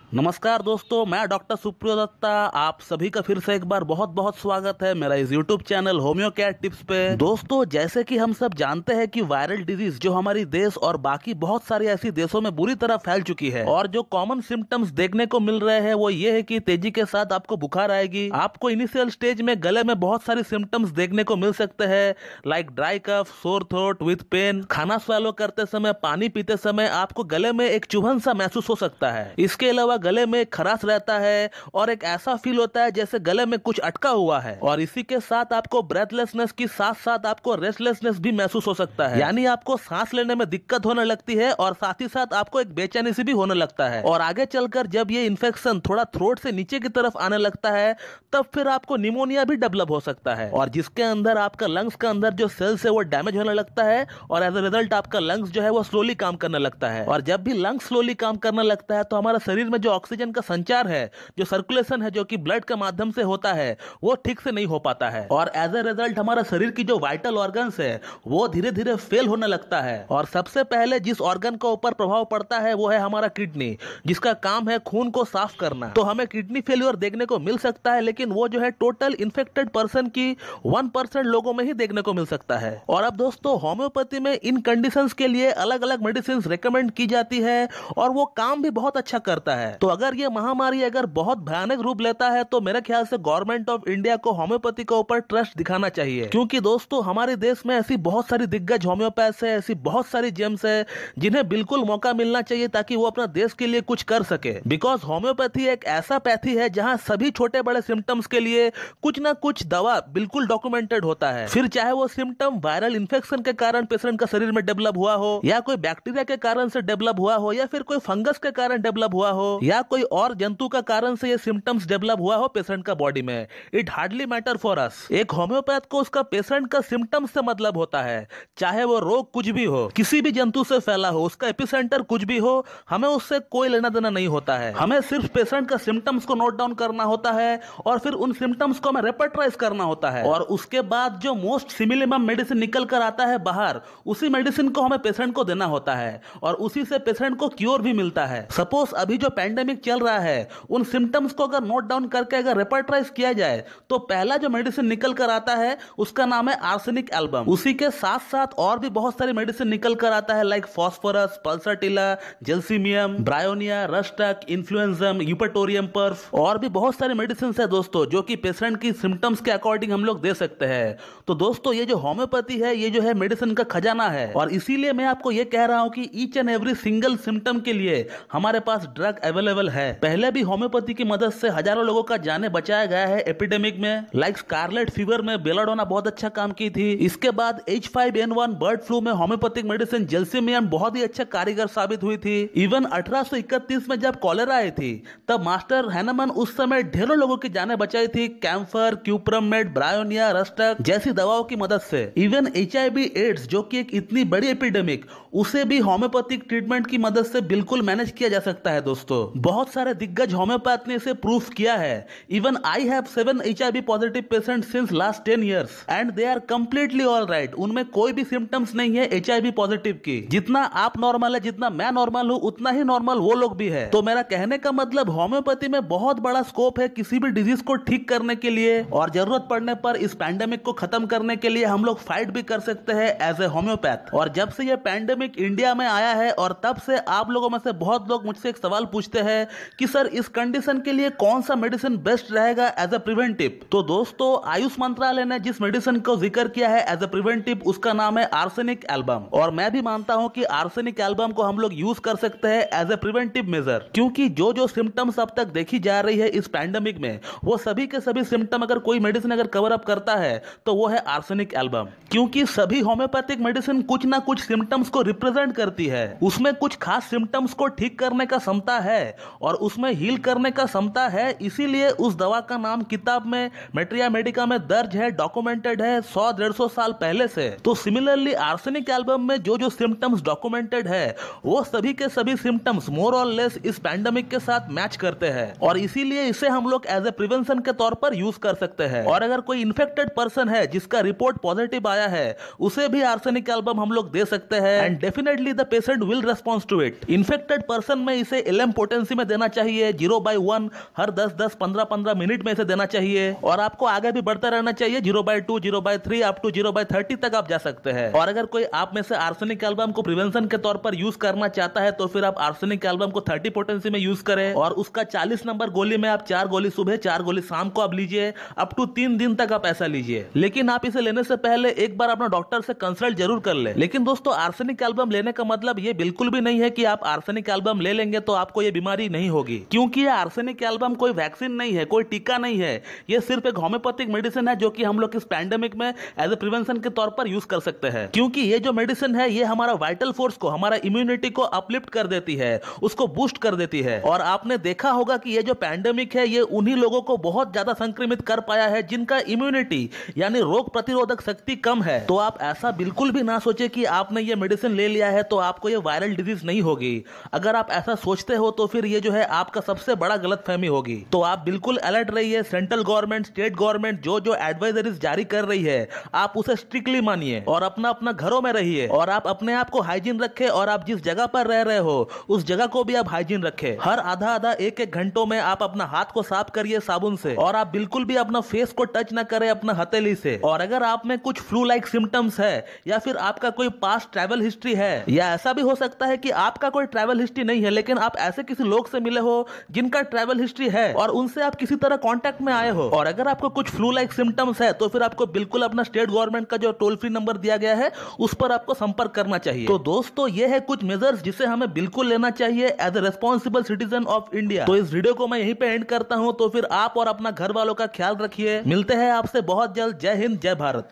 नमस्कार दोस्तों, मैं डॉक्टर सुप्रियो दत्ता। आप सभी का फिर से एक बार बहुत बहुत स्वागत है मेरा इस YouTube channel homeo care tips पे। दोस्तों, जैसे कि हम सब जानते हैं कि वायरल डिजीज जो हमारी देश और बाकी बहुत सारी ऐसी देशों में बुरी तरह फैल चुकी है और जो कॉमन सिम्टम्स देखने को मिल रहे हैं वो ये है कि तेजी के साथ आपको बुखार आएगी। आपको इनिशियल स्टेज में गले में बहुत सारी सिम्टम्स देखने को मिल सकते हैं, like dry cough, sore throat with pain. खाना स्वैलो करते समय, पानी पीते समय आपको गले में एक चुभन सा महसूस हो सकता है। इसके अलावा गले में खराश रहता है और एक ऐसा फील होता है जैसे गले में कुछ अटका हुआ है। और इसी के साथ आपको ब्रेथलेसनेस की साथ साथ आपको रेस्टलेसनेस भी महसूस हो सकता है, यानी आपको सांस लेने में दिक्कत होने लगती है और साथ ही साथ आपको एक बेचैनी सी भी होने लगता है। और आगे चलकर जब ये इन्फेक्शन थोड़ा थ्रोट से नीचे की तरफ आने लगता है तब फिर आपको निमोनिया भी डेवलप हो सकता है, और जिसके अंदर आपका लंग्स का अंदर जो सेल्स है वो डैमेज होने लगता है और एज अ रिजल्ट आपका लंग्स जो है वो स्लोली काम करने लगता है। और जब भी लंग्स स्लोली काम करने लगता है तो हमारा शरीर में जो ऑक्सीजन का संचार है, जो सर्कुलेशन है, जो कि ब्लड के माध्यम से होता है, वो ठीक से नहीं हो पाता है और एज ए रिजल्ट हमारा शरीर की जो वाइटल ऑर्गन्स है वो धीरे धीरे फेल होने लगता है। और सबसे पहले जिस ऑर्गन का ऊपर प्रभाव पड़ता है वो है हमारा किडनी, जिसका काम है खून को साफ करना। तो हमें किडनी फेल्योर देखने को मिल सकता है, लेकिन वो जो है टोटल इन्फेक्टेड पर्सन की 1% लोगों में ही देखने को मिल सकता है। और अब दोस्तों, होम्योपैथी में इन कंडीशंस के लिए अलग अलग मेडिसिन रेकमेंड की जाती है और वो काम भी बहुत अच्छा करता है। तो अगर ये महामारी अगर बहुत भयानक रूप लेता है तो मेरे ख्याल से गवर्नमेंट ऑफ इंडिया को होम्योपैथी के ऊपर ट्रस्ट दिखाना चाहिए, क्योंकि दोस्तों हमारे देश में ऐसी बहुत सारी दिग्गज होम्योपैथ्स है, ऐसी बहुत सारी जेम्स है जिन्हें बिल्कुल मौका मिलना चाहिए ताकि वो अपना देश के लिए कुछ कर सके। बिकॉज होम्योपैथी एक ऐसा पैथी है जहां सभी छोटे बड़े सिम्टम्स के लिए कुछ ना कुछ दवा बिल्कुल डॉक्यूमेंटेड होता है, फिर चाहे वो सिम्टम वायरल इन्फेक्शन के कारण पेशेंट का शरीर में डेवलप हुआ हो, या कोई बैक्टीरिया के कारण से डेवलप हुआ हो, या फिर कोई फंगस के कारण डेवलप हुआ हो, या कोई और जंतु का कारण से ये सिम्टम्स डेवलप हुआ हो पेशेंट का बॉडी में। It hardly matter for us. एक होम्योपैथ को उसका पेशेंट का सिम्टम्स से मतलब होता है, चाहे वो रोग कुछ भी हो, किसी भी जंतु से फैला हो, उसका एपिसेंटर कुछ भी हो, हमें उससे कोई लेना देना नहीं होता है। हमें सिर्फ पेशेंट का सिम्टम्स को नोट डाउन करना होता है और फिर उन सिम्टम्स को हमें रेपर्टराइज करना होता है, और उसके बाद जो मोस्ट सिमिलर मेडिसिन निकल कर आता है बाहर, उसी मेडिसिन को हमें पेशेंट को देना होता है और उसी से पेशेंट को क्योर भी मिलता है। सपोज अभी जो पैंडेमिक चल रहा है, उन सिम्टम्स को अगर नोट डाउन करके अगर रेपर्टराइज किया जाए तो पहला जो मेडिसिन निकल कर आता है उसका नाम है आर्सेनिक एल्बम। उसी के साथ साथ और भी बहुत सारी मेडिसिन निकल कर आता है, like phosphorus, pulsatilla, gelsemium, bryonia, rhus tox, influenzinum, eupatorium perf, और भी बहुत सारी मेडिसिन है दोस्तों जो कि पेशेंट की सिम्टम्स के अकॉर्डिंग हम लोग दे सकते हैं। तो दोस्तों, ये जो होम्योपैथी है ये जो है मेडिसिन का खजाना है, और इसीलिए मैं आपको ये कह रहा हूं कि each and every single symptom के लिए हमारे पास ड्रग अवेलेबल है। पहले भी होम्योपैथी की मदद से हजारों लोगों का जाने बचाया गया है एपिडेमिक में, लाइक स्कारलेट फीवर में बेलाडोना बहुत अच्छा काम की थी। इसके बाद H5N1 बर्ड फ्लू में होम्योपैथिक मेडिसिन जेल्सीमियम बहुत ही अच्छा कारीगर साबित हुई थी। इवन 1831 में जब कॉलेरा आई थी तब मास्टर हैनमन उस समय ढेरों लोगों की जाने बचाई थी कैम्फर, क्यूप्रमेट, ब्रायोनिया, रस्टक जैसी दवाओं की मदद से। इवन HIV एड्स जो कि एक इतनी बड़ी एपिडेमिक, उसे भी होम्योपैथिक ट्रीटमेंट की मदद से बिल्कुल मैनेज किया जा सकता है दोस्तों। बहुत सारे दिग्गज होम्योपैथ ने इसे प्रूफ किया है। Even I have 7 HIV positive patient since last 10 years and they are completely all right. उनमें कोई भी सिम्टम्स नहीं है HIV पॉजिटिव की। जितना आप नॉर्मल है, जितना मैं नॉर्मल हूं, उतना ही नॉर्मल वो लोग भी है। तो मेरा कहने का मतलब होम्योपैथी में बहुत बड़ा स्कोप है किसी भी डिजीज को ठीक करने के लिए, और जरूरत पड़ने पर इस पैंडेमिक को खत्म करने के लिए हम लोग फाइट भी कर सकते हैं एज ए होम्योपैथ। और जब से ये पैंडेमिक इंडिया में आया है और तब से आप लोगों में से बहुत लोग मुझसे एक सवाल पूछते हैं कि सर इस कंडीशन के लिए कौन सा मेडिसिन बेस्ट रहेगा एज अ प्रिवेंटिव। तो दोस्तों, आयुष मंत्रालय ने जिस मेडिसिन को जिक्र किया है एज अ प्रिवेंटिव उसका नाम है आर्सेनिक एल्बम, और मैं भी मानता हूं कि आर्सेनिक एल्बम को हम लोग यूज कर सकते हैं एज अ प्रिवेंटिव मेजर, क्योंकि जो जो सिम्टम्स अब तक देखी जा रही है इस पैंडेमिक में, वो सभी के सभी सिम्टम अगर कोई मेडिसिन अगर कवर अप करता है तो वो है आर्सेनिक एल्बम। क्योंकि सभी होम्योपैथिक मेडिसिन कुछ ना कुछ सिम्टम्स को रिप्रेजेंट करती है, उसमें कुछ खास सिम्टम्स को ठीक करने का क्षमता है और उसमें हील करने का क्षमता है, इसीलिए उस दवा का नाम किताब में मेट्रिया मेडिका में दर्ज है, डॉक्यूमेंटेड है 100-150 साल पहले से। तो सिमिलरली आर्सेनिक एल्बम में जो जो सिम्टम्स डॉक्यूमेंटेड है वो सभी के सभी सिम्टम्स मोर और लेस इस पैंडेमिक के साथ मैच करते हैं, और इसीलिए इसे हम लोग एज ए प्रिवेंशन के तौर पर यूज कर सकते हैं। और अगर कोई इन्फेक्टेड पर्सन है जिसका रिपोर्ट पॉजिटिव आया है, उसे भी आर्सेनिक एल्बम हम लोग दे सकते हैं, and definitely the patient will response to it. Infected person में इसे एलएम पोटेंसी में देना चाहिए, 0/1 हर 10-10, 15-15 मिनट में इसे देना चाहिए। और आपको आगे भी बढ़ता रहना चाहिए, 0/2, 0/3 अप टू 0/30 तक आप जा सकते हैं। और अगर कोई आप में से आर्सेनिक एल्बम को प्रिवेंशन के तौर पर यूज करना चाहता है तो फिर आप आर्सेनिक एल्बम को 30 पोटेंसी में यूज करें और उसका 40 नंबर गोली में आप 4 गोली सुबह 4 गोली शाम को आप लीजिए, अप टू 3 दिन तक आप ऐसा लीजिए। लेकिन आप इसे लेने से पहले एक बार अपना डॉक्टर से कंसल्ट जरूर कर ले। लेकिन दोस्तों, आर्सेनिक एल्बम लेने का मतलब ये बिल्कुल भी नहीं है कि आप आर्सेनिक एल्बम ले लेंगे तो आपको ये बीमारी नहीं होगी, क्योंकि ये आर्सेनिक एल्बम कोई वैक्सीन नहीं है, कोई टीका नहीं है। ये सिर्फ एक होम्योपैथिक मेडिसिन है जो कि हम लोग इस पैंडेमिक में एज ए प्रिवेंशन के तौर पर यूज कर सकते हैं। क्योंकि ये जो मेडिसिन है ये हमारा वाइटल फोर्स को, हमारा इम्यूनिटी को अपलिफ्ट कर देती है, उसको बूस्ट कर देती है। और आपने देखा होगा कि ये जो पैंडेमिक है ये उन्हीं लोगों को बहुत ज्यादा संक्रमित कर पाया है जिनका इम्यूनिटी यानी रोग प्रतिरोधक शक्ति कम है। तो आप ऐसा बिल्कुल भी ना सोचे कि आपने ये मेडिसिन ले लिया है तो आपको ये वायरल डिजीज नहीं होगी। अगर आप ऐसा सोचते हो तो फिर ये जो है आपका सबसे बड़ा गलतफहमी होगी। तो आप बिल्कुल अलर्ट रहिए। सेंट्रल गवर्नमेंट, स्टेट गवर्नमेंट जो एडवाइजरीज जारी कर रही है आप उसे स्ट्रिक्टली मानिए और अपना घरों में रहिए और आप अपने आप को हाइजीन रखें और आप जिस जगह पर रह रहे हो उस जगह को भी आप हाइजीन रखें। हर आधा 1-1 घंटों में आप अपना हाथ को साफ करिए साबुन से और आप बिल्कुल भी अपना फेस को टच ना करें अपना हथेली से। और अगर आप में कुछ फ्लू लाइक सिम्टम्स है या फिर आपका कोई पास्ट ट्रैवल हिस्ट्री है, या ऐसा भी हो सकता है कि आपका कोई ट्रैवल हिस्ट्री नहीं है लेकिन आप ऐसे किसी लोग से मिले हो जिनका ट्रैवल हिस्ट्री है और उनसे आप किसी तरह कांटेक्ट में आए हो और अगर आपको कुछ फ्लू लाइक सिम्टम्स है तो फिर आपको बिल्कुल अपना स्टेट गवर्नमेंट का जो टोल फ्री नंबर दिया गया है उस पर आपको संपर्क करना चाहिए। तो दोस्तों, ये है कुछ मेजर्स जिसे हमें बिल्कुल लेना चाहिए as a responsible citizen of India. तो इस वीडियो को मैं यहीं पे एंड करता हूं। तो फिर आप और अपना घर वालों का ख्याल रखिए। मिलते हैं आपसे बहुत जल्द। जय हिंद, जय भारत।